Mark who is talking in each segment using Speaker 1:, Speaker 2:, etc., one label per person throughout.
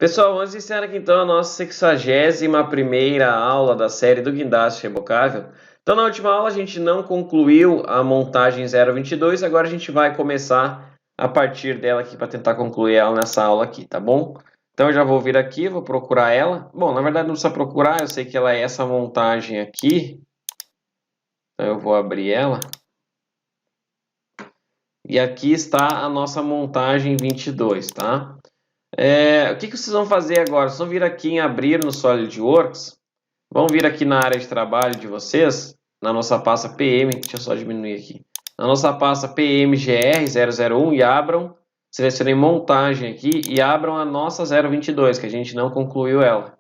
Speaker 1: Pessoal, vamos iniciar aqui então a nossa 61ª aula da série do guindaste rebocável. Então, na última aula a gente não concluiu a montagem 022, agora a gente vai começar a partir dela aqui para tentar concluir ela nessa aula aqui, tá bom? Então eu já vou vir aqui, vou procurar ela. Bom, na verdade não precisa procurar, eu sei que ela é essa montagem aqui. Então eu vou abrir ela. E aqui está a nossa montagem 22, tá? O que vocês vão fazer agora? Vocês vão vir aqui em abrir no SolidWorks, vão vir aqui na área de trabalho de vocês, na nossa pasta PM, deixa eu só diminuir aqui, na nossa pasta PMGR001 e abram, selecionem montagem aqui e abram a nossa 022, que a gente não concluiu ela.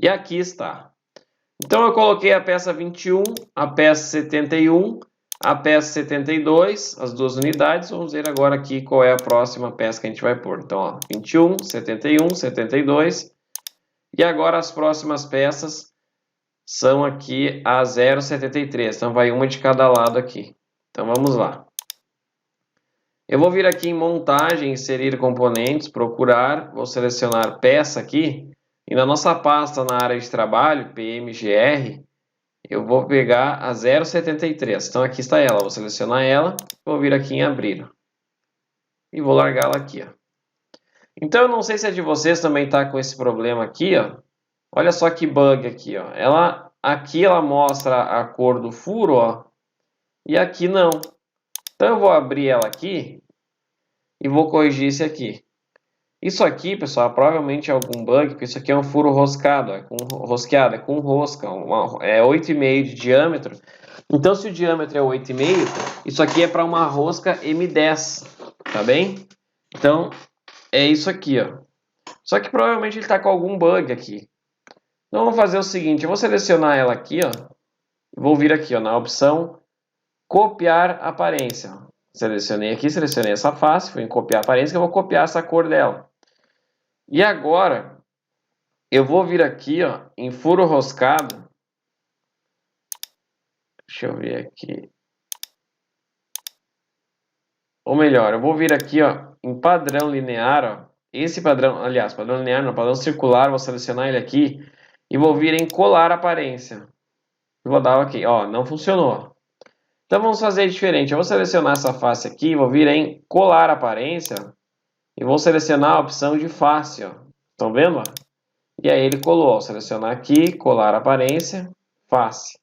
Speaker 1: E aqui está. Então eu coloquei a peça 21, a peça 71, a peça 72, as duas unidades. Vamos ver agora aqui qual é a próxima peça que a gente vai pôr. Então, ó, 21, 71, 72. E agora as próximas peças são aqui a 0,73. Então, vai uma de cada lado aqui. Então, vamos lá. Eu vou vir aqui em montagem, inserir componentes, procurar. Vou selecionar peça aqui. E na nossa pasta, na área de trabalho, PMGR, eu vou pegar a 0,73. Então, aqui está ela. Vou selecionar ela. Vou vir aqui em abrir. E vou largá-la aqui, ó. Então, eu não sei se a de vocês também está com esse problema aqui, ó. Olha só que bug aqui, ó. Aqui ela mostra a cor do furo, ó. E aqui não. Então, eu vou abrir ela aqui e vou corrigir esse aqui. Isso aqui, pessoal, provavelmente é algum bug, porque isso aqui é um furo roscado, é com rosca, é 8,5 de diâmetro. Então, se o diâmetro é 8,5, isso aqui é para uma rosca M10, tá bem? Então, é isso aqui, ó. Só que provavelmente ele está com algum bug aqui. Então, vamos fazer o seguinte, eu vou selecionar ela aqui, ó. Vou vir aqui, ó, na opção copiar aparência. Selecionei aqui, selecionei essa face, fui em copiar aparência, que eu vou copiar essa cor dela. E agora, eu vou vir aqui, ó, em furo roscado. Deixa eu ver aqui. Ou melhor, eu vou vir aqui, ó, em padrão linear, ó. Esse padrão, aliás, padrão linear não, padrão circular, vou selecionar ele aqui. E vou vir em colar aparência. Vou dar OK. Ó, não funcionou. Então vamos fazer diferente. Eu vou selecionar essa face aqui, vou vir em colar aparência. E vou selecionar a opção de face, ó. Estão vendo? E aí ele colou. Vou selecionar aqui, colar aparência, face.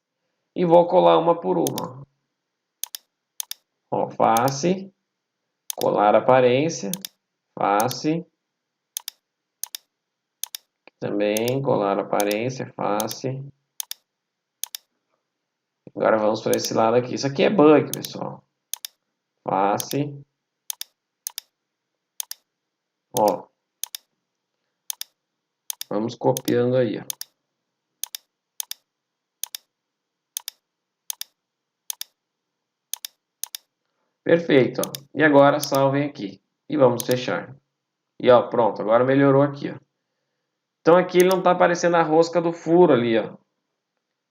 Speaker 1: E vou colar uma por uma. Ó, face, colar aparência, face. Também colar aparência, face. Agora vamos para esse lado aqui. Isso aqui é bug, pessoal. Face. Ó. Vamos copiando aí, ó. Perfeito, ó. E agora salvem aqui. E vamos fechar. E ó, pronto, agora melhorou aqui, ó. Então aqui ele não está aparecendo a rosca do furo ali, ó.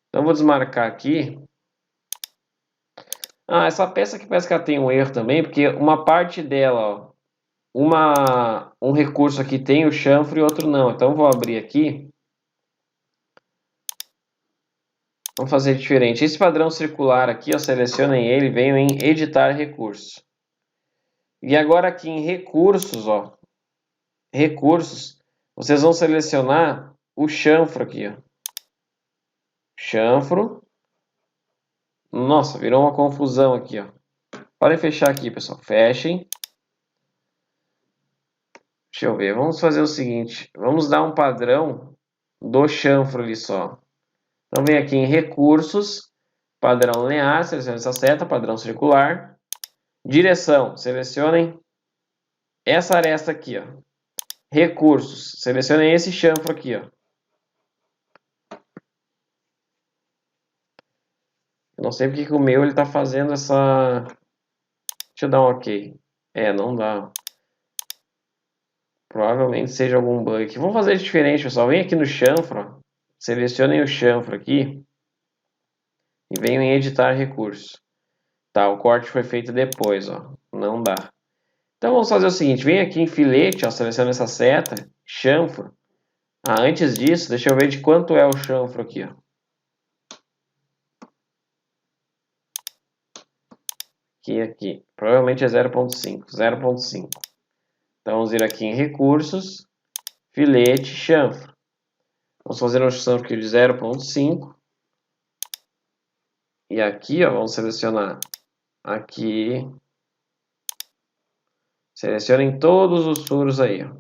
Speaker 1: Então vou desmarcar aqui. Ah, essa peça aqui parece que ela tem um erro também, porque uma parte dela, ó, um recurso aqui tem o chanfro e outro não. Então vou abrir aqui. Vamos fazer diferente. Esse padrão circular aqui, ó, selecionem ele, venham em editar recurso. E agora aqui em recursos, ó, recursos, vocês vão selecionar o chanfro aqui, ó. Chanfro. Nossa, virou uma confusão aqui, ó. Podem fechar aqui, pessoal. Fechem. Deixa eu ver. Vamos fazer o seguinte. Vamos dar um padrão do chanfro ali só. Então, vem aqui em recursos, padrão linear, selecione essa seta, padrão circular. Direção, selecionem essa aresta aqui, ó. Recursos, selecionem esse chanfro aqui, ó. Eu não sei porque que o meu ele tá fazendo essa... Deixa eu dar um OK. Não dá. Provavelmente seja algum bug aqui. Vamos fazer diferente, pessoal. Vem aqui no chanfro, ó. Selecionem o chanfro aqui. E venham em editar recurso. Tá, o corte foi feito depois, ó. Não dá. Então vamos fazer o seguinte, vem aqui em filete, ó, seleciona essa seta, chanfro. Antes disso, deixa eu ver de quanto é o chanfro aqui, ó. Aqui. Provavelmente é 0.5. 0.5. Então, vamos vir aqui em recursos, filete, chanfro. Vamos fazer um chanfro aqui de 0.5. E aqui, ó, vamos selecionar aqui. Selecionem todos os furos aí, ó.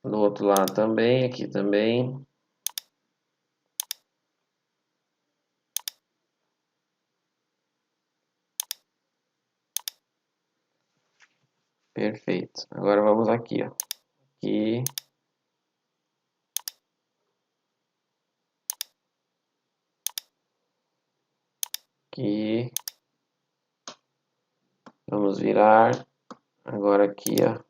Speaker 1: Do outro lado também, aqui também. Perfeito. Agora vamos aqui, ó. Aqui. Aqui. Vamos virar. Agora aqui, ó.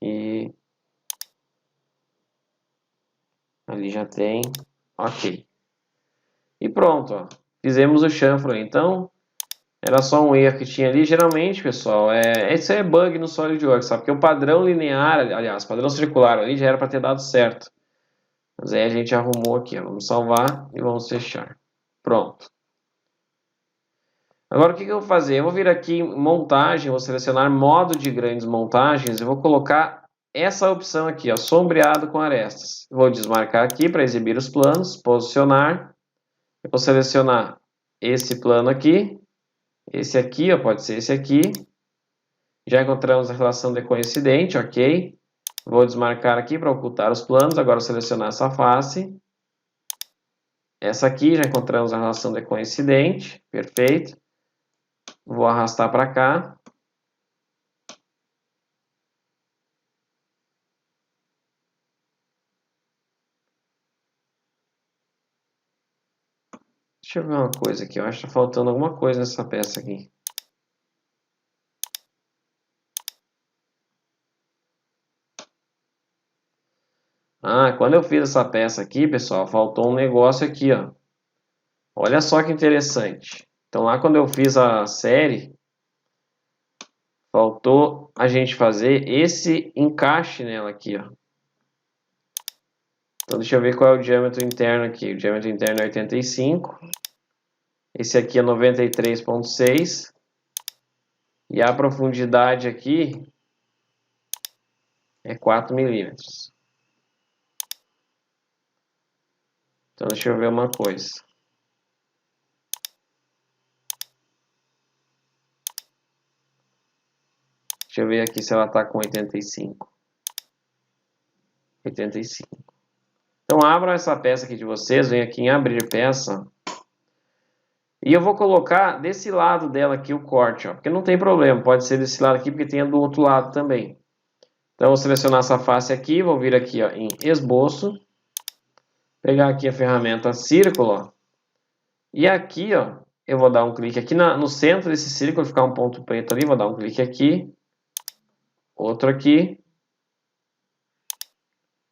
Speaker 1: E ali já tem. Ok. E pronto, ó. Fizemos o chanfro aí. Então, era só um erro que tinha ali. Geralmente, pessoal, isso é bug no SolidWorks, sabe? Porque o padrão linear, aliás, padrão circular ali já era para ter dado certo. Mas aí a gente arrumou aqui, ó. Vamos salvar e vamos fechar. Pronto. Agora o que eu vou fazer? Eu vou vir aqui em montagem, vou selecionar modo de grandes montagens e vou colocar essa opção aqui, ó, sombreado com arestas. Vou desmarcar aqui para exibir os planos, posicionar. Eu vou selecionar esse plano aqui, esse aqui, ó, pode ser esse aqui. Já encontramos a relação de coincidente, ok. Vou desmarcar aqui para ocultar os planos. Agora vou selecionar essa face. Essa aqui, já encontramos a relação de coincidente, perfeito. Vou arrastar para cá. Deixa eu ver uma coisa aqui. Eu acho que está faltando alguma coisa nessa peça aqui. Quando eu fiz essa peça aqui, pessoal, faltou um negócio aqui, ó. Olha só que interessante. Então, lá quando eu fiz a série, faltou a gente fazer esse encaixe nela aqui, ó. Então, deixa eu ver qual é o diâmetro interno aqui. O diâmetro interno é 85. Esse aqui é 93,6. E a profundidade aqui é 4 milímetros. Então, deixa eu ver uma coisa. Deixa eu ver aqui se ela está com 85. 85. Então, abram essa peça aqui de vocês. Vem aqui em abrir peça. E eu vou colocar desse lado dela aqui o corte, ó, porque não tem problema. Pode ser desse lado aqui, porque tem do outro lado também. Então, eu vou selecionar essa face aqui. Vou vir aqui, ó, em esboço. Pegar aqui a ferramenta círculo, ó. E aqui, ó, eu vou dar um clique aqui no centro desse círculo, ficar um ponto preto ali. Vou dar um clique aqui. Outro aqui.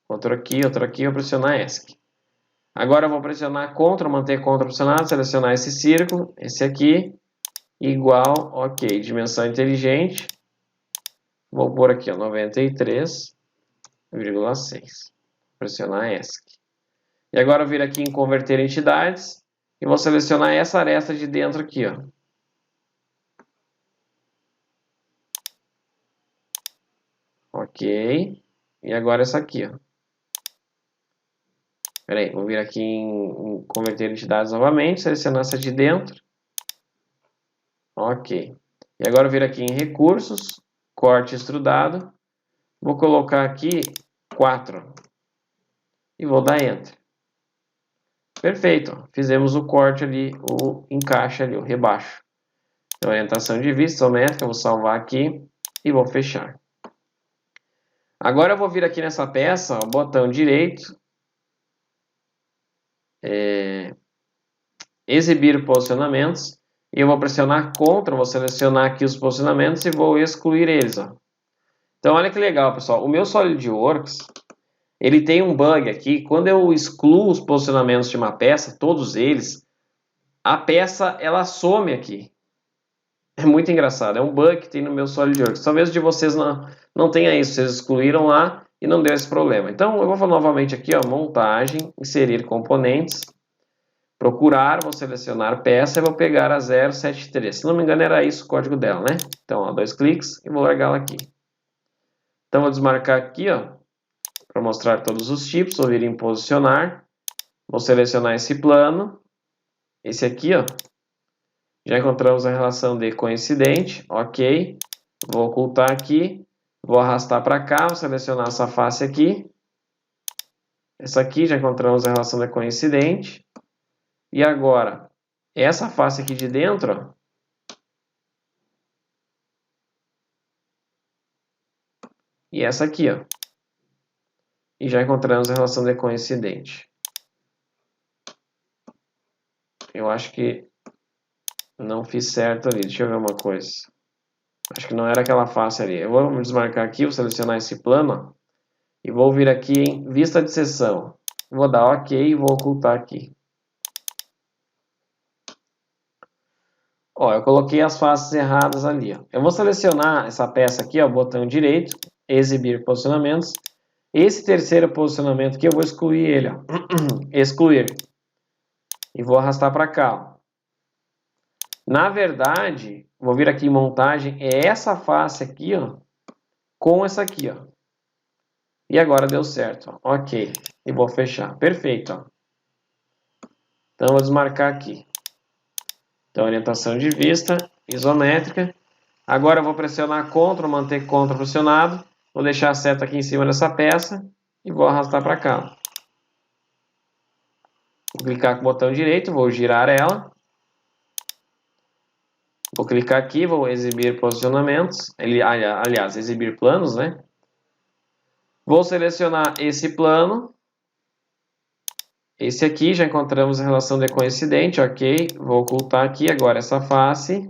Speaker 1: Outro aqui, outro aqui. Vou pressionar ESC. Agora eu vou pressionar CTRL, manter CTRL pressionado, selecionar esse círculo, esse aqui, igual, ok, dimensão inteligente. Vou pôr aqui, ó, 93,6. Pressionar ESC. E agora eu vir aqui em converter entidades e vou selecionar essa aresta de dentro aqui, ó. Ok. E agora essa aqui, ó. Espera aí, vou vir aqui em converter entidades novamente, selecionar essa de dentro. Ok. E agora eu vir aqui em recursos, corte extrudado. Vou colocar aqui 4. E vou dar Enter. Perfeito. Fizemos o corte ali, o encaixe ali, o rebaixo. Então, orientação de vista isométrica, vou salvar aqui e vou fechar. Agora eu vou vir aqui nessa peça, ó, botão direito, exibir posicionamentos, E eu vou pressionar Ctrl, vou selecionar aqui os posicionamentos e vou excluir eles. Ó. Então, olha que legal, pessoal. O meu SolidWorks, ele tem um bug aqui. Quando eu excluo os posicionamentos de uma peça, todos eles, a peça, ela some aqui. É muito engraçado. É um bug que tem no meu SolidWorks. Talvez de vocês não tenha isso. Vocês excluíram lá e não deu esse problema. Então, eu vou novamente aqui, ó, montagem, inserir componentes. Procurar, vou selecionar peça e vou pegar a 073. Se não me engano, era isso o código dela, né? Então, ó, 2 cliques e vou largá-la aqui. Então, vou desmarcar aqui, ó, para mostrar todos os tipos. Vou vir em posicionar. Vou selecionar esse plano. Esse aqui, ó. Já encontramos a relação de coincidente. Ok. Vou ocultar aqui. Vou arrastar para cá. Vou selecionar essa face aqui. Essa aqui, já encontramos a relação de coincidente. E agora, essa face aqui de dentro, ó, e essa aqui, ó, e já encontramos a relação de coincidente. Eu acho que não fiz certo ali, deixa eu ver uma coisa. Acho que não era aquela face ali. Eu vou desmarcar aqui, vou selecionar esse plano, ó, e vou vir aqui em vista de seção. Vou dar OK e vou ocultar aqui. Ó, eu coloquei as faces erradas ali. Ó. Eu vou selecionar essa peça aqui, ó, botão direito, exibir posicionamentos. Esse terceiro posicionamento aqui eu vou excluir ele, ó. Excluir. E vou arrastar para cá, ó. Na verdade, vou vir aqui em montagem, é essa face aqui, ó, com essa aqui, ó. E agora deu certo, ó. OK. E vou fechar. Perfeito, ó. Então, vou desmarcar aqui. Então, orientação de vista, isométrica. Agora eu vou pressionar Ctrl, manter Ctrl pressionado. Vou deixar a seta aqui em cima dessa peça e vou arrastar para cá. Vou clicar com o botão direito, vou girar ela. Vou clicar aqui, vou exibir posicionamentos. Aliás, exibir planos, né? Vou selecionar esse plano. Esse aqui, já encontramos a relação de coincidente, ok. Vou ocultar aqui agora essa face.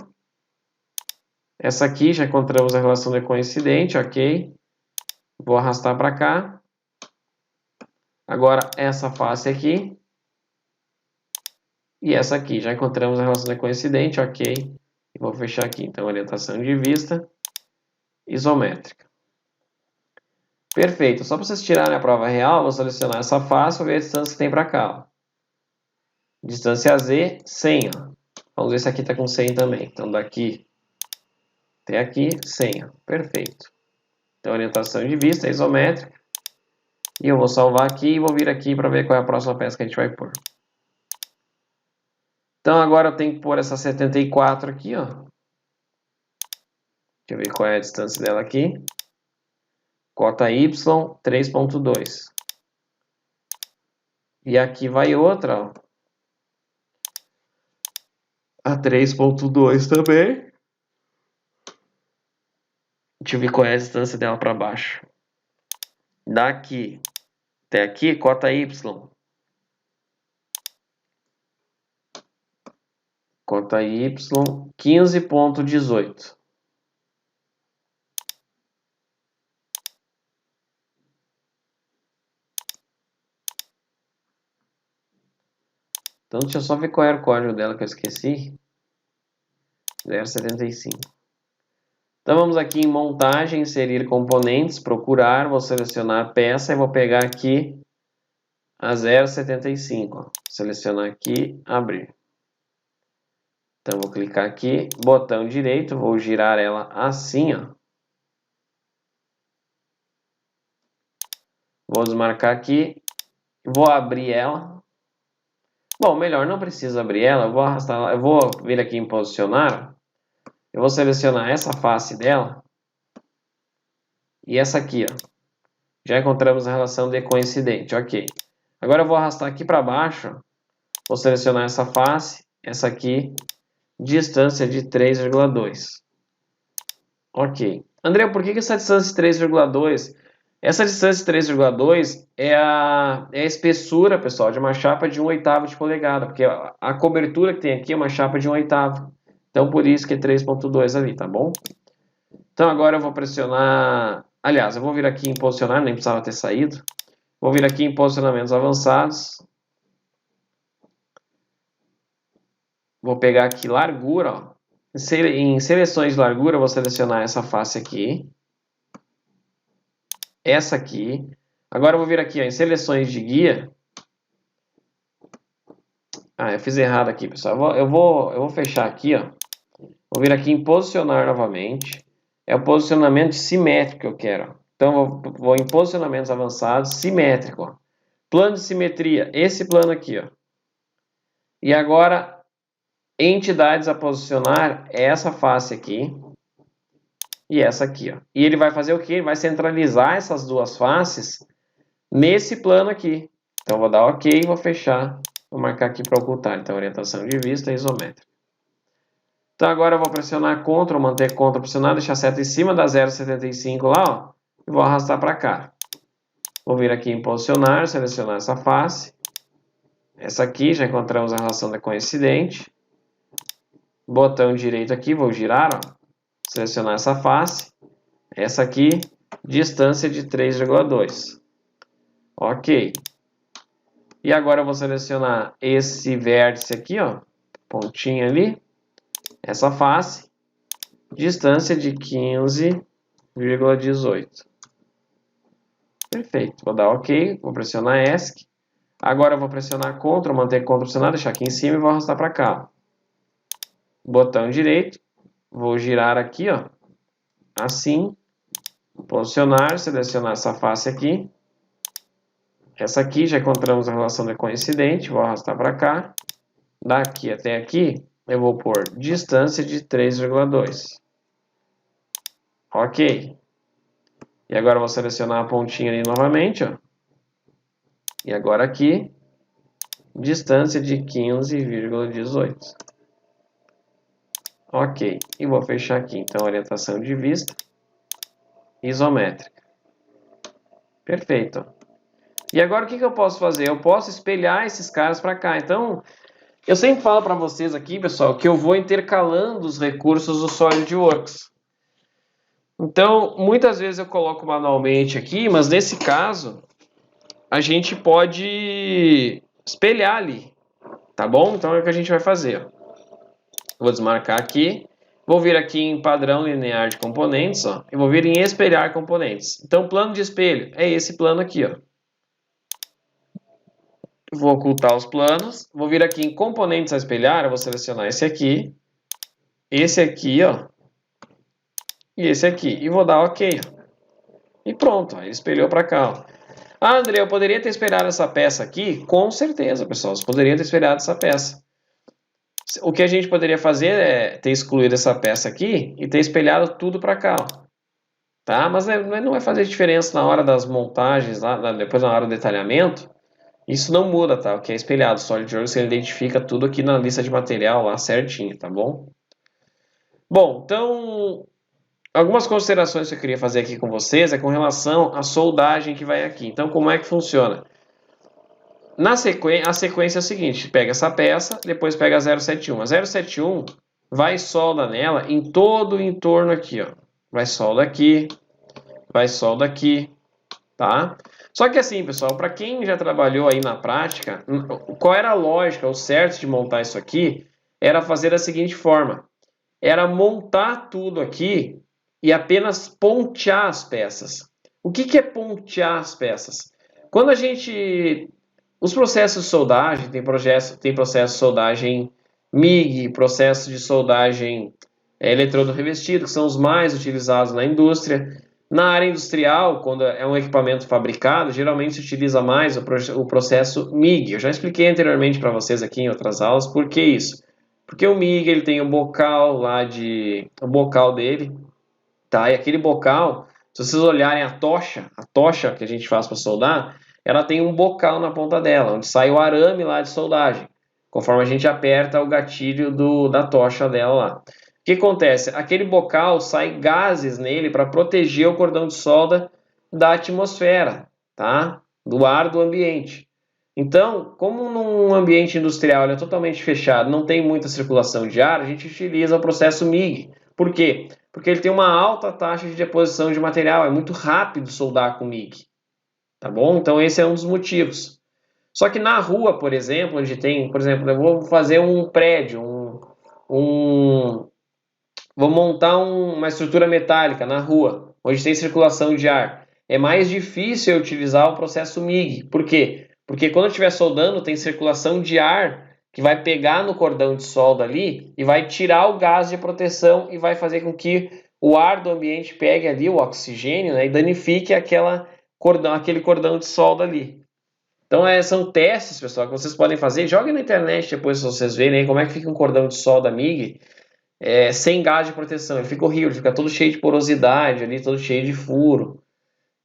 Speaker 1: Essa aqui, já encontramos a relação de coincidente, ok. Vou arrastar para cá. Agora, essa face aqui. E essa aqui, já encontramos a relação de coincidente, ok. E vou fechar aqui, então, orientação de vista isométrica. Perfeito, só para vocês tirarem a prova real, vou selecionar essa face, vou ver a distância que tem para cá. Ó. Distância Z, 100. Ó. Vamos ver se aqui está com 100 também. Então, daqui até aqui, 100. Ó. Perfeito. Então, orientação de vista isométrica. E eu vou salvar aqui e vou vir aqui para ver qual é a próxima peça que a gente vai pôr. Então, agora eu tenho que pôr essa 74 aqui, ó. Deixa eu ver qual é a distância dela aqui. Cota Y, 3.2. E aqui vai outra, ó. A 3.2 também. Deixa eu ver qual é a distância dela para baixo. Daqui até aqui, cota Y. Cota Y, 15.18. Então, deixa eu só ver qual era o código dela que eu esqueci. 075. Então, vamos aqui em montagem, inserir componentes, procurar, vou selecionar peça e vou pegar aqui a 075. Ó. Selecionar aqui, abrir. Então, vou clicar aqui, botão direito, vou girar ela assim, ó. Vou desmarcar aqui, vou abrir ela. Bom, melhor, não precisa abrir ela, eu vou arrastar, eu vou vir aqui em posicionar, eu vou selecionar essa face dela e essa aqui, ó. Já encontramos a relação de coincidente, ok. Agora eu vou arrastar aqui para baixo, ó. Vou selecionar essa face, essa aqui, distância de 3,2. Ok. André, por que essa distância de 3,2? Essa distância de 3,2 é a espessura, pessoal, de uma chapa de 1/8 de polegada, porque a cobertura que tem aqui é uma chapa de 1/8. Então, por isso que é 3.2 ali, tá bom? Então, agora eu vou pressionar... Aliás, eu vou vir aqui em posicionar, nem precisava ter saído. Vou vir aqui em posicionamentos avançados. Vou pegar aqui largura, ó. Em seleções de largura, eu vou selecionar essa face aqui. Essa aqui. Agora eu vou vir aqui ó, em seleções de guia. Ah, eu fiz errado aqui, pessoal. Eu vou fechar aqui, ó. Vou vir aqui em posicionar novamente. É o posicionamento simétrico que eu quero. Então, vou em posicionamentos avançados, simétrico. Ó. Plano de simetria, esse plano aqui. Ó. E agora, entidades a posicionar, essa face aqui e essa aqui. Ó. E ele vai fazer o quê? Ele vai centralizar essas duas faces nesse plano aqui. Então, vou dar OK e vou fechar. Vou marcar aqui para ocultar. Então, orientação de vista isométrica. Então, agora eu vou pressionar Ctrl, manter Ctrl pressionado, deixar a seta em cima da 0,75 lá, ó, e vou arrastar para cá. Vou vir aqui em posicionar, selecionar essa face. Essa aqui, já encontramos a relação da coincidente. Botão direito aqui, vou girar, ó, selecionar essa face. Essa aqui, distância de 3,2. Ok. E agora eu vou selecionar esse vértice aqui, ó, pontinho ali. Essa face, distância de 15,18. Perfeito. Vou dar OK, vou pressionar ESC. Agora eu vou pressionar Ctrl, manter Ctrl pressionado, deixar aqui em cima e vou arrastar para cá. Botão direito, vou girar aqui, ó, assim, posicionar, selecionar essa face aqui. Essa aqui, já encontramos a relação de coincidente, vou arrastar para cá. Daqui até aqui, eu vou pôr distância de 3,2. Ok. E agora eu vou selecionar a pontinha ali novamente, ó. E agora aqui, distância de 15,18. Ok. E vou fechar aqui, então, orientação de vista isométrica. Perfeito. E agora o que eu posso fazer? Eu posso espelhar esses caras para cá. Então, eu sempre falo para vocês aqui, pessoal, que eu vou intercalando os recursos do SolidWorks. Então, muitas vezes eu coloco manualmente aqui, mas nesse caso, a gente pode espelhar ali, tá bom? Então, é o que a gente vai fazer. Vou desmarcar aqui, vou vir aqui em padrão linear de componentes, ó, e vou vir em espelhar componentes. Então, plano de espelho é esse plano aqui, ó. Vou ocultar os planos, vou vir aqui em componentes a espelhar, eu vou selecionar esse aqui, ó, e esse aqui, e vou dar OK, ó. E pronto, ó, ele espelhou para cá, ó. Ah, André, eu poderia ter espelhado essa peça aqui? Com certeza, pessoal, você poderia ter espelhado essa peça. O que a gente poderia fazer é ter excluído essa peça aqui e ter espelhado tudo para cá, ó. Tá? Mas não vai fazer diferença na hora das montagens, lá, depois na hora do detalhamento. Isso não muda, tá? O que é espelhado, o SolidWorks ele identifica tudo aqui na lista de material lá certinho, tá bom? Bom, então, algumas considerações que eu queria fazer aqui com vocês é com relação à soldagem que vai aqui. Então, como é que funciona? A sequência é o seguinte, pega essa peça, depois pega a 071. A 071 vai e solda nela em todo o entorno aqui, ó. Vai solda aqui, tá? Só que assim, pessoal, para quem já trabalhou aí na prática, qual era a lógica, o certo de montar isso aqui, era fazer da seguinte forma. Era montar tudo aqui e apenas pontear as peças. O que é pontear as peças? Quando a gente... Os processos de soldagem, tem processo de soldagem MIG, processo de soldagem eletrodo revestido, que são os mais utilizados na indústria. Na área industrial, quando é um equipamento fabricado, geralmente se utiliza mais o processo MIG. Eu já expliquei anteriormente para vocês aqui em outras aulas por que isso. Porque o MIG ele tem um bocal lá o bocal dele, tá? E aquele bocal, se vocês olharem a tocha que a gente faz para soldar, ela tem um bocal na ponta dela, onde sai o arame lá de soldagem, conforme a gente aperta o gatilho da tocha dela lá. O que acontece? Aquele bocal sai gases nele para proteger o cordão de solda da atmosfera, tá? Do ar do ambiente. Então, como num ambiente industrial ele é totalmente fechado, não tem muita circulação de ar, a gente utiliza o processo MIG. Por quê? Porque ele tem uma alta taxa de deposição de material, é muito rápido soldar com MIG, tá bom? Então esse é um dos motivos. Só que na rua, por exemplo, onde tem, por exemplo, eu vou fazer um prédio, vou montar uma estrutura metálica na rua, onde tem circulação de ar. É mais difícil eu utilizar o processo MIG. Por quê? Porque quando eu estiver soldando, tem circulação de ar que vai pegar no cordão de solda ali e vai tirar o gás de proteção e vai fazer com que o ar do ambiente pegue ali, o oxigênio, né, e danifique aquele cordão de solda ali. Então, são testes, pessoal, que vocês podem fazer. Joguem na internet depois, se vocês verem aí como é que fica um cordão de solda MIG sem gás de proteção. Ele fica horrível, ele fica todo cheio de porosidade ali, todo cheio de furo.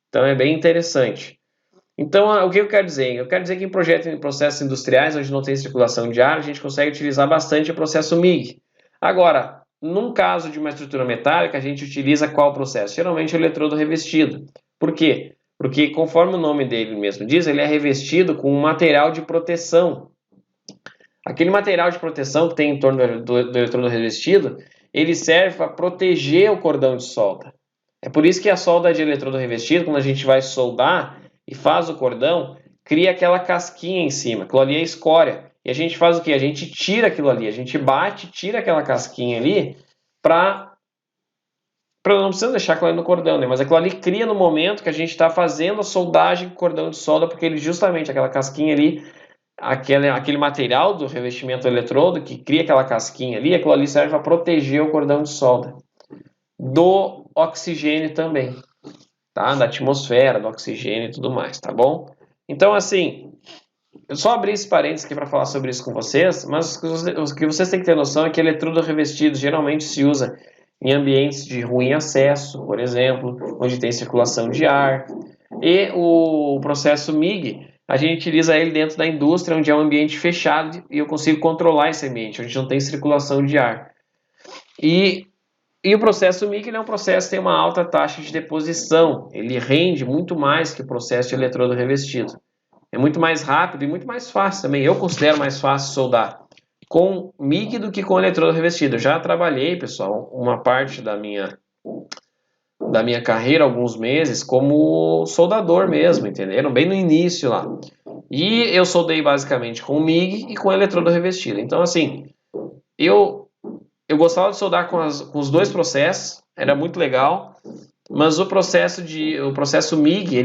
Speaker 1: Então, é bem interessante. Então, o que eu quero dizer? Eu quero dizer que em processos industriais, onde não tem circulação de ar, a gente consegue utilizar bastante o processo MIG. Agora, num caso de uma estrutura metálica, a gente utiliza qual processo? Geralmente o eletrodo revestido. Por quê? Porque, conforme o nome dele mesmo diz, ele é revestido com um material de proteção. Aquele material de proteção que tem em torno do eletrodo revestido, ele serve para proteger o cordão de solda. É por isso que a solda de eletrodo revestido, quando a gente vai soldar e faz o cordão, cria aquela casquinha em cima, aquilo ali é escória. E a gente faz o quê? A gente tira aquilo ali, a gente bate, tira aquela casquinha ali para não precisa deixar aquilo ali no cordão, né? Mas aquilo ali cria no momento que a gente está fazendo a soldagem com cordão de solda, porque ele justamente, aquela casquinha ali, aquele material do revestimento do eletrodo que cria aquela casquinha ali, aquilo ali serve para proteger o cordão de solda do oxigênio também, tá? Da atmosfera, do oxigênio e tudo mais, tá bom? Então, assim, eu só abri esse parênteses aqui para falar sobre isso com vocês, mas o que vocês têm que ter noção é que eletrodo revestido geralmente se usa em ambientes de ruim acesso, por exemplo, onde tem circulação de ar. E o processo MIG, a gente utiliza ele dentro da indústria, onde é um ambiente fechado e eu consigo controlar esse ambiente, onde não tem circulação de ar. E o processo MIG ele é um processo que tem uma alta taxa de deposição. Ele rende muito mais que o processo de eletrodo revestido. É muito mais rápido e muito mais fácil também. Eu considero mais fácil soldar com MIG do que com eletrodo revestido. Eu já trabalhei, pessoal, uma parte da minha carreira, alguns meses, como soldador mesmo, entenderam? Bem no início lá. E eu soldei basicamente com MIG e com eletrodo revestido. Então, assim, eu gostava de soldar com os dois processos, era muito legal, mas o processo MIG,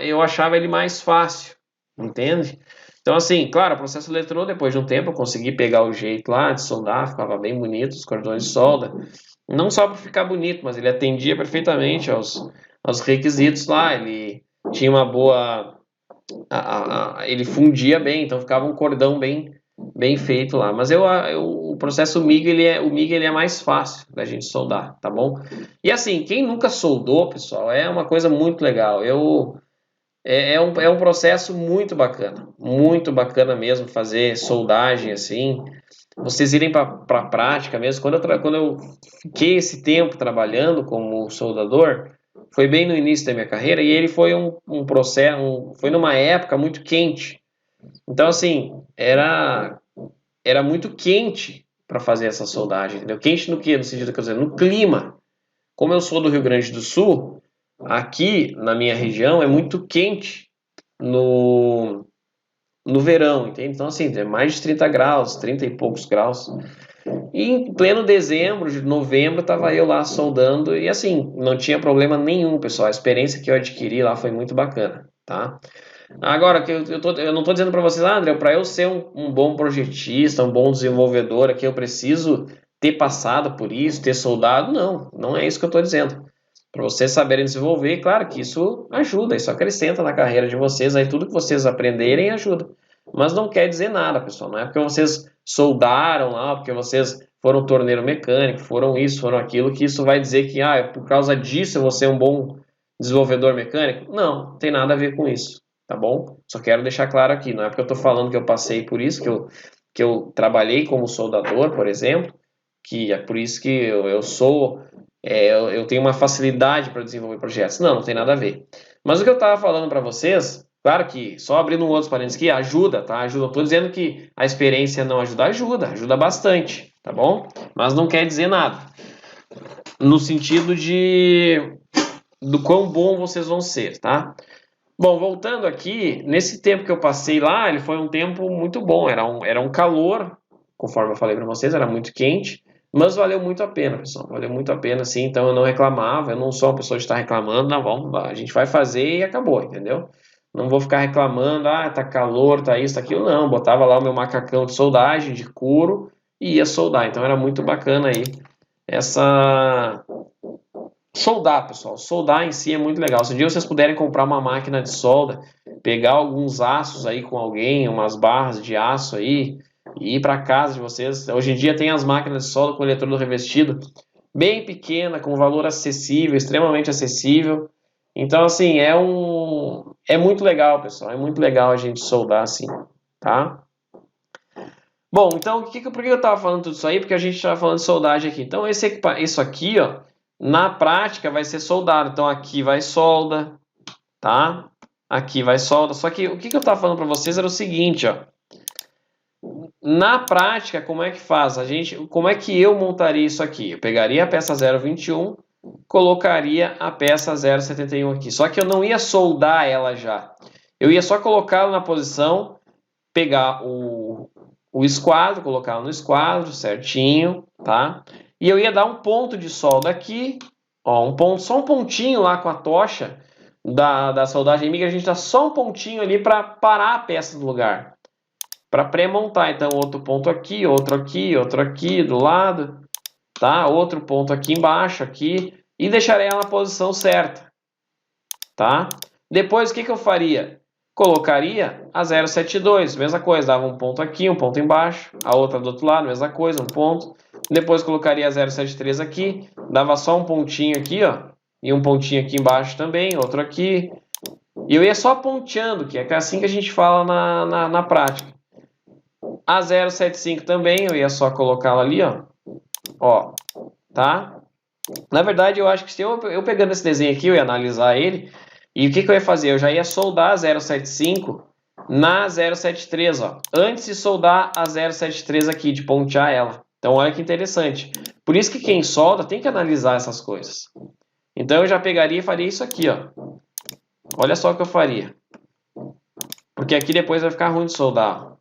Speaker 1: eu achava ele mais fácil, entende? Então, assim, claro, o processo eletrodo, depois de um tempo, eu consegui pegar o jeito lá de soldar, ficava bem bonito, os cordões de solda. Não só para ficar bonito, mas ele atendia perfeitamente aos requisitos lá, ele tinha uma boa... ele fundia bem, então ficava um cordão bem feito lá. Mas o processo MIG, o MIG ele é mais fácil da gente soldar, tá bom? E assim, quem nunca soldou, pessoal, é uma coisa muito legal. É um processo muito bacana mesmo fazer soldagem assim. Vocês irem para a prática mesmo. Quando eu fiquei esse tempo trabalhando como soldador, foi bem no início da minha carreira e ele foi um processo, foi numa época muito quente. Então, assim, era muito quente para fazer essa soldagem, entendeu? Quente no quê? No sentido que eu dizer, no clima. Como eu sou do Rio Grande do Sul, aqui na minha região é muito quente no verão, entende? Então, assim, é mais de 30 graus, 30 e poucos graus. E em pleno dezembro, de novembro, estava eu lá soldando e, assim, não tinha problema nenhum, pessoal. A experiência que eu adquiri lá foi muito bacana, tá? Agora, eu não estou dizendo para vocês, André, para eu ser um bom projetista, um bom desenvolvedor, aqui eu preciso ter passado por isso, ter soldado. Não é isso que eu estou dizendo. Para vocês saberem desenvolver, claro que isso ajuda, isso acrescenta na carreira de vocês, aí tudo que vocês aprenderem ajuda. Mas não quer dizer nada, pessoal. Não é porque vocês soldaram lá, porque vocês foram torneiro mecânico, foram isso, foram aquilo, que isso vai dizer que, por causa disso eu vou ser um bom desenvolvedor mecânico. Não tem nada a ver com isso, tá bom? Só quero deixar claro aqui, não é porque eu estou falando que eu passei por isso, que eu trabalhei como soldador, por exemplo, que é por isso que eu tenho uma facilidade para desenvolver projetos. Não tem nada a ver. Mas o que eu estava falando para vocês Claro que só abrindo um outro parênteses aqui ajuda, tá? Ajuda. Não tô dizendo que a experiência não ajuda, ajuda bastante, tá bom? Mas não quer dizer nada. No sentido do quão bom vocês vão ser, tá? Bom, voltando aqui, nesse tempo que eu passei lá, ele foi um tempo muito bom. Era um calor, conforme eu falei para vocês, era muito quente, mas valeu muito a pena, pessoal. Valeu muito a pena, sim. Então eu não reclamava, eu não sou uma pessoa de estar reclamando, não, vamos, a gente vai fazer e acabou, entendeu? Não vou ficar reclamando, tá calor, tá isso, tá aquilo, não. Botava lá o meu macacão de soldagem, de couro, e ia soldar. Então era muito bacana aí essa soldar, pessoal. Soldar em si é muito legal. Se um dia vocês puderem comprar uma máquina de solda, pegar alguns aços aí com alguém, umas barras de aço aí, e ir para casa de vocês. Hoje em dia tem as máquinas de solda com eletrodo revestido, bem pequena, com valor acessível, extremamente acessível. Então, assim, é muito legal, pessoal. É muito legal a gente soldar assim, tá? Bom, então, por que eu estava falando tudo isso aí? Porque a gente estava falando de soldagem aqui. Então, isso aqui, ó, na prática vai ser soldado. Então, aqui vai solda, tá? Aqui vai solda. Só que o que eu estava falando para vocês era o seguinte, ó. Na prática, como é que faz? Como é que eu montaria isso aqui? Eu pegaria a peça 0,21, colocaria a peça 0,71 aqui. Só que eu não ia soldar ela já. Eu ia só colocá-la na posição, pegar o esquadro, colocar no esquadro certinho, tá? E eu ia dar um ponto de solda aqui, ó, só um pontinho lá com a tocha da soldagem amiga, a gente dá só um pontinho ali para parar a peça no lugar, para pré-montar. Então, outro ponto aqui, outro aqui do lado, tá? Outro ponto aqui embaixo, aqui, e deixarei ela na posição certa, tá? Depois, o que eu faria? Colocaria a 0,72, mesma coisa, dava um ponto aqui, um ponto embaixo, a outra do outro lado, mesma coisa, um ponto. Depois colocaria a 0,73 aqui, dava só um pontinho aqui, ó, e um pontinho aqui embaixo também, outro aqui. E eu ia só ponteando, que é assim que a gente fala na prática. A 0,75 também, eu ia só colocá-la ali, ó, tá? Na verdade, eu acho que se eu pegando esse desenho aqui, eu ia analisar ele, e o que eu ia fazer? Eu já ia soldar a 0,75 na 0,73, ó, antes de soldar a 0,73 aqui, de pontear ela. Então, olha que interessante. Por isso que quem solda tem que analisar essas coisas. Então, eu já pegaria e faria isso aqui, ó. Olha só o que eu faria. Porque aqui depois vai ficar ruim de soldar.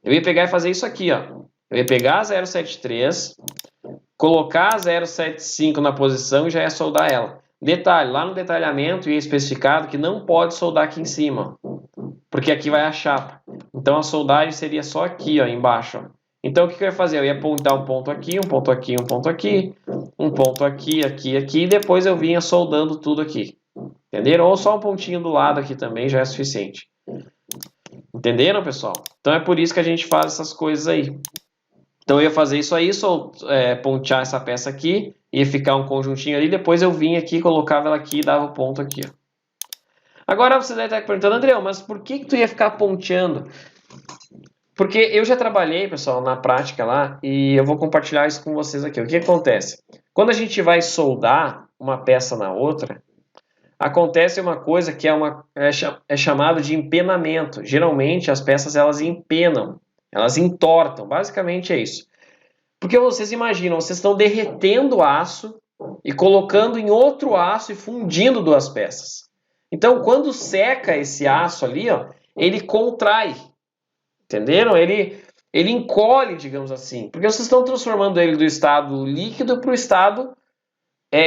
Speaker 1: Eu ia pegar e fazer isso aqui, ó. Eu ia pegar a 0,73, colocar a 0,75 na posição e já ia soldar ela. Detalhe, lá no detalhamento ia especificado que não pode soldar aqui em cima, porque aqui vai a chapa. Então a soldagem seria só aqui, ó, embaixo. Ó. Então o que eu ia fazer? Eu ia apontar um ponto aqui, um ponto aqui, um ponto aqui, um ponto aqui, aqui, aqui, e depois eu vinha soldando tudo aqui. Entenderam? Ou só um pontinho do lado aqui também já é suficiente. Entenderam, pessoal? Então é por isso que a gente faz essas coisas aí. Então eu ia fazer isso aí, pontear essa peça aqui, ia ficar um conjuntinho ali, depois eu vinha aqui, colocava ela aqui e dava o ponto aqui. Ó. Agora você deve estar perguntando, André, mas por que tu ia ficar ponteando? Porque eu já trabalhei, pessoal, na prática lá, e eu vou compartilhar isso com vocês aqui. O que acontece? Quando a gente vai soldar uma peça na outra, acontece uma coisa que é chamado de empenamento. Geralmente as peças elas empenam, elas entortam, basicamente é isso. Porque vocês imaginam, vocês estão derretendo aço e colocando em outro aço e fundindo duas peças. Então, quando seca esse aço ali, ó, ele contrai, entenderam? Ele encolhe, digamos assim, porque vocês estão transformando ele do estado líquido para o estado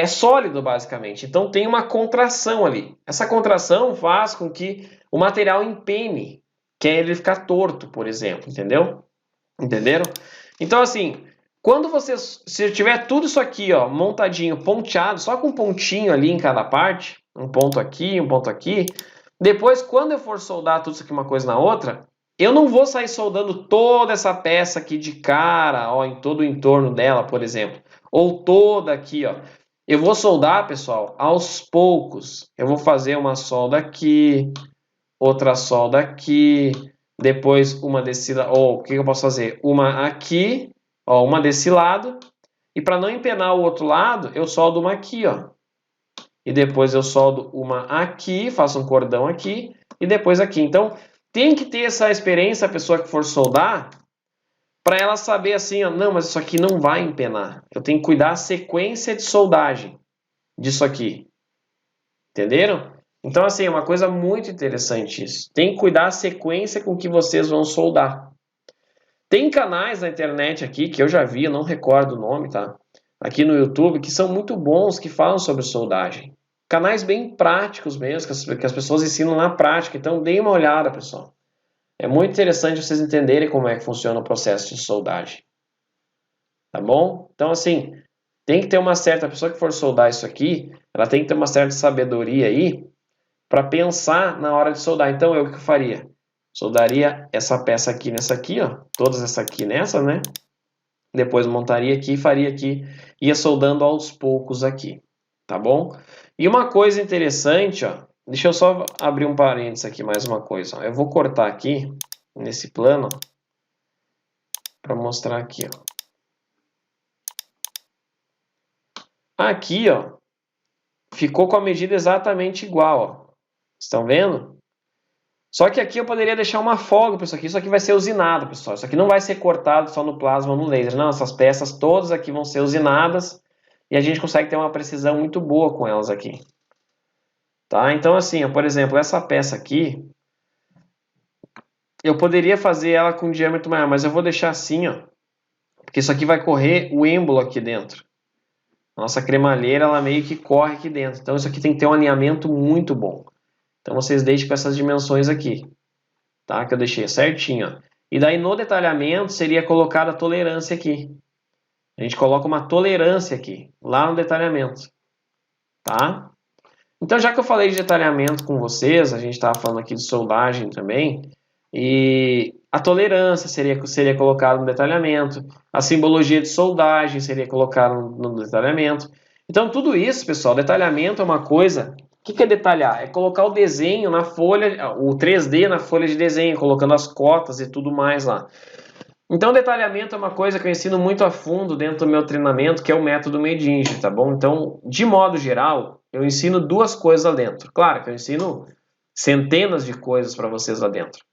Speaker 1: sólido, basicamente. Então, tem uma contração ali. Essa contração faz com que o material empene, que é ele ficar torto, por exemplo, entendeu? Entenderam? Então, assim, se tiver tudo isso aqui, ó, montadinho, ponteado, só com um pontinho ali em cada parte, um ponto aqui, depois, quando eu for soldar tudo isso aqui uma coisa na outra, eu não vou sair soldando toda essa peça aqui de cara, ó, em todo o entorno dela, por exemplo, ou toda aqui, ó. Eu vou soldar, pessoal, aos poucos. Eu vou fazer uma solda aqui, outra solda aqui, depois uma desse lado, ou o que eu posso fazer? Uma aqui, ó, uma desse lado, e para não empenar o outro lado, eu soldo uma aqui, ó. e depois eu soldo uma aqui, faço um cordão aqui e depois aqui. Então, tem que ter essa experiência, a pessoa que for soldar, para ela saber assim, ó, não, mas isso aqui não vai empenar. Eu tenho que cuidar a sequência de soldagem disso aqui. Entenderam? Então, assim, é uma coisa muito interessante isso. Tem que cuidar a sequência com que vocês vão soldar. Tem canais na internet aqui, que eu já vi, eu não recordo o nome, tá? Aqui no YouTube, que são muito bons, que falam sobre soldagem. Canais bem práticos mesmo, que as pessoas ensinam na prática. Então, deem uma olhada, pessoal. É muito interessante vocês entenderem como é que funciona o processo de soldagem. Tá bom? Então, assim, tem que ter uma certa... A pessoa que for soldar isso aqui, ela tem que ter uma certa sabedoria aí para pensar na hora de soldar. Então, eu o que eu faria? Soldaria essa peça aqui nessa aqui, ó. Todas essa aqui nessa, né? Depois montaria aqui e faria aqui. Ia soldando aos poucos aqui. Tá bom? E uma coisa interessante, ó. Deixa eu só abrir um parênteses aqui, mais uma coisa. Ó. Eu vou cortar aqui, nesse plano, para mostrar aqui, ó. Aqui, ó, ficou com a medida exatamente igual, ó. Estão vendo? Só que aqui eu poderia deixar uma folga para isso aqui. Isso aqui vai ser usinado, pessoal. Isso aqui não vai ser cortado só no plasma ou no laser. Não, essas peças todas aqui vão ser usinadas e a gente consegue ter uma precisão muito boa com elas aqui. Tá? Então, assim, ó, por exemplo, essa peça aqui, eu poderia fazer ela com um diâmetro maior, mas eu vou deixar assim, ó, porque isso aqui vai correr o êmbolo aqui dentro. A nossa cremalheira, ela meio que corre aqui dentro. Então, isso aqui tem que ter um alinhamento muito bom. Então, vocês deixem com essas dimensões aqui, tá? Que eu deixei certinho, ó. E daí, no detalhamento, seria colocada a tolerância aqui. A gente coloca uma tolerância aqui, lá no detalhamento, tá? Então, já que eu falei de detalhamento com vocês, a gente estava falando aqui de soldagem também, e a tolerância seria colocada no detalhamento, a simbologia de soldagem seria colocada no detalhamento. Então, tudo isso, pessoal, detalhamento é uma coisa... O que é detalhar? É colocar o desenho na folha, o 3D na folha de desenho, colocando as cotas e tudo mais lá. Então, detalhamento é uma coisa que eu ensino muito a fundo dentro do meu treinamento, que é o método Medinge, tá bom? Então, de modo geral, eu ensino duas coisas lá dentro. Claro que eu ensino centenas de coisas para vocês lá dentro.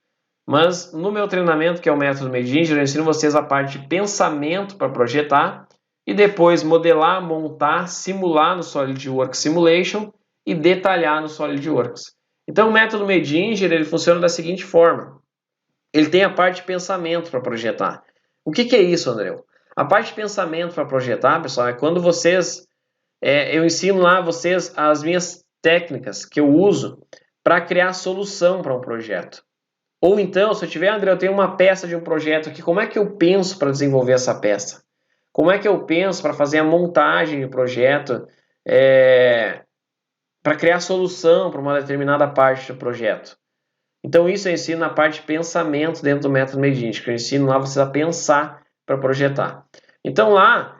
Speaker 1: Mas no meu treinamento, que é o método Medinge, eu ensino vocês a parte de pensamento para projetar e depois modelar, montar, simular no SolidWorks Simulation e detalhar no SolidWorks. Então, o método Medinge, ele funciona da seguinte forma. Ele tem a parte de pensamento para projetar. O que é isso, André? A parte de pensamento para projetar, pessoal, é quando vocês... eu ensino lá a vocês as minhas técnicas que eu uso para criar solução para um projeto. Ou então, se eu tiver, André, eu tenho uma peça de um projeto aqui, como é que eu penso para desenvolver essa peça? Como é que eu penso para fazer a montagem do projeto, para criar solução para uma determinada parte do projeto? Então, isso eu ensino na parte de pensamento dentro do método Medinge, que eu ensino lá vocês a pensar para projetar. Então, lá,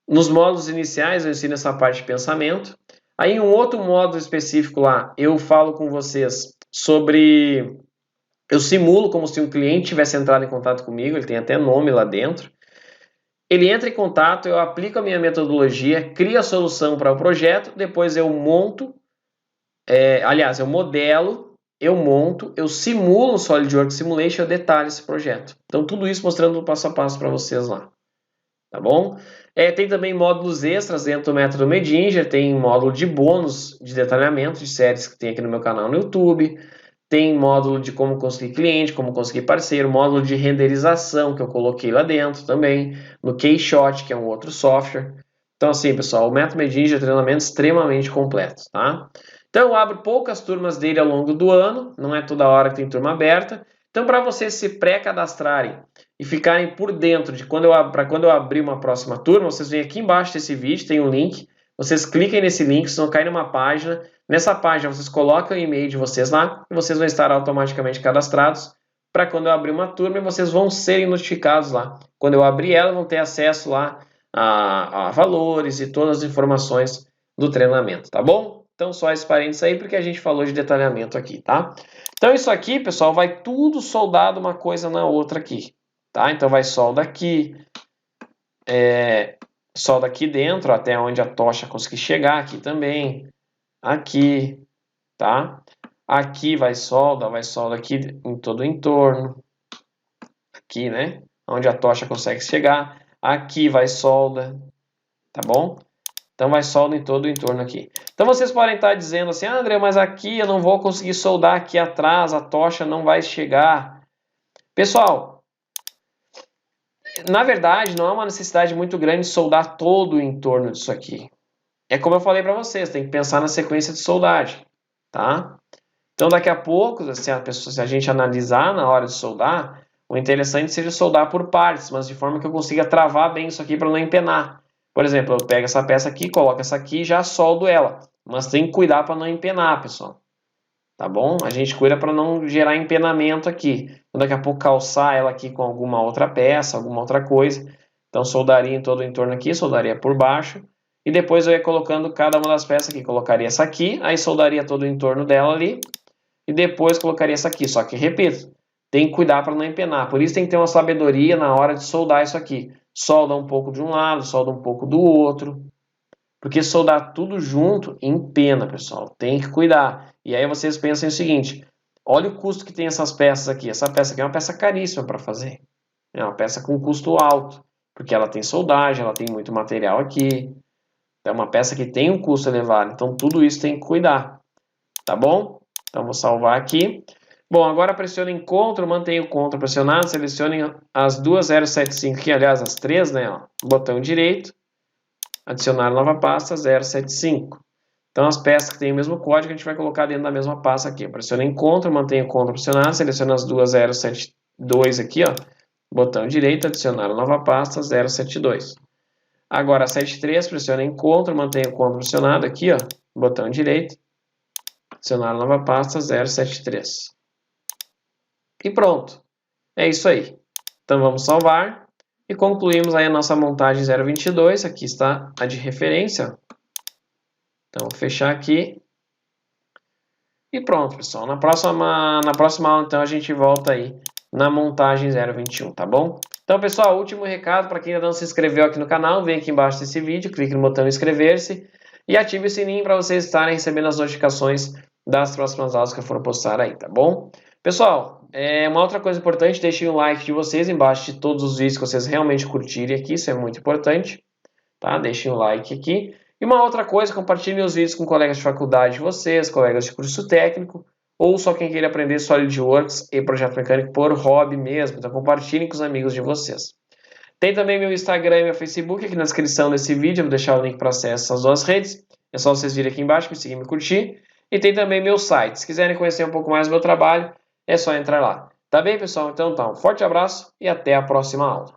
Speaker 1: nos módulos iniciais, eu ensino essa parte de pensamento. Aí, em um outro módulo específico lá, eu falo com vocês sobre... Eu simulo como se um cliente tivesse entrado em contato comigo, ele tem até nome lá dentro. Ele entra em contato, eu aplico a minha metodologia, crio a solução para o projeto, depois eu monto, aliás, eu modelo, eu monto, eu simulo o SolidWorks Simulation, eu detalho esse projeto. Então, tudo isso mostrando o passo a passo para vocês lá. Tá bom? Tem também módulos extras dentro do método Medinger, tem módulo de bônus de detalhamento de séries que tem aqui no meu canal no YouTube, tem módulo de como conseguir cliente, como conseguir parceiro, módulo de renderização que eu coloquei lá dentro também, no Keyshot, que é um outro software. Então, assim, pessoal, o método Medinger é um treinamento extremamente completo, tá? Então, eu abro poucas turmas dele ao longo do ano, não é toda hora que tem turma aberta. Então, para vocês se pré-cadastrarem e ficarem por dentro de quando eu abrir uma próxima turma, vocês vêm aqui embaixo desse vídeo, tem um link, vocês cliquem nesse link, vocês vão cair numa página. Nessa página, vocês colocam o e-mail de vocês lá e vocês vão estar automaticamente cadastrados para quando eu abrir uma turma, vocês vão serem notificados lá. Quando eu abrir ela, vão ter acesso lá a valores e todas as informações do treinamento, tá bom? Então, só esse parênteses aí, porque a gente falou de detalhamento aqui, tá? Então, isso aqui, pessoal, vai tudo soldado uma coisa na outra aqui, tá? Então, vai solda aqui, solda aqui dentro, até onde a tocha conseguir chegar aqui também. aqui, tá? Aqui vai solda aqui em todo o entorno. Aqui, né? Onde a tocha consegue chegar. Aqui vai solda, tá bom? Então vai solda em todo o entorno aqui. Então vocês podem estar dizendo assim, ah, André, mas aqui eu não vou conseguir soldar aqui atrás, a tocha não vai chegar. Pessoal, na verdade não é uma necessidade muito grande de soldar todo o entorno disso aqui. É como eu falei para vocês, tem que pensar na sequência de soldagem, tá? Então daqui a pouco, se a gente analisar na hora de soldar, o interessante seja soldar por partes, mas de forma que eu consiga travar bem isso aqui para não empenar. Por exemplo, eu pego essa peça aqui, coloco essa aqui e já soldo ela. Mas tem que cuidar para não empenar, pessoal. Tá bom? A gente cuida para não gerar empenamento aqui. Então, daqui a pouco calçar ela aqui com alguma outra peça, alguma outra coisa. Então soldaria em todo o entorno aqui, soldaria por baixo. E depois eu ia colocando cada uma das peças aqui. Colocaria essa aqui, aí soldaria todo o entorno dela ali. E depois colocaria essa aqui. Só que, repito, tem que cuidar para não empenar. Por isso tem que ter uma sabedoria na hora de soldar isso aqui. Solda um pouco de um lado, solda um pouco do outro. Porque soldar tudo junto empena, pessoal. Tem que cuidar. E aí vocês pensem o seguinte, olha o custo que tem essas peças aqui. Essa peça aqui é uma peça caríssima para fazer. É uma peça com custo alto. Porque ela tem soldagem, ela tem muito material aqui. É uma peça que tem um custo elevado. Então tudo isso tem que cuidar. Tá bom? Então vou salvar aqui. Bom, agora pressione em CTRL, mantenha o CTRL pressionado, selecione as duas 075 aqui, aliás, as três, né? Ó, botão direito, adicionar nova pasta 075. Então as peças que têm o mesmo código a gente vai colocar dentro da mesma pasta aqui. Pressione em CTRL, mantenha o CTRL pressionado, selecione as duas 072 aqui, ó, botão direito, adicionar nova pasta 072. Agora a 73, pressione em CTRL, mantenha o CTRL pressionado aqui, ó, botão direito, adicionar nova pasta 073. E pronto. É isso aí. Então vamos salvar e concluímos aí a nossa montagem 022. Aqui está a de referência. Então vou fechar aqui. E pronto, pessoal. Na próxima aula, então, a gente volta aí na montagem 021, tá bom? Então, pessoal, último recado para quem ainda não se inscreveu aqui no canal, vem aqui embaixo desse vídeo, clique no botão inscrever-se e ative o sininho para vocês estarem recebendo as notificações das próximas aulas que eu for postar aí, tá bom? Pessoal, uma outra coisa importante, deixem o like de vocês embaixo de todos os vídeos que vocês realmente curtirem aqui, isso é muito importante, tá? Deixem o like aqui. E uma outra coisa, compartilhem os vídeos com colegas de faculdade de vocês, colegas de curso técnico, ou só quem queira aprender SolidWorks e projeto mecânico por hobby mesmo. Então compartilhem com os amigos de vocês. Tem também meu Instagram e meu Facebook aqui na descrição desse vídeo, eu vou deixar o link para acesso a essas duas redes. É só vocês virem aqui embaixo, me seguir e me curtir. E tem também meu site. Se quiserem conhecer um pouco mais do meu trabalho, é só entrar lá. Tá bem, pessoal? Então tá, um forte abraço e até a próxima aula.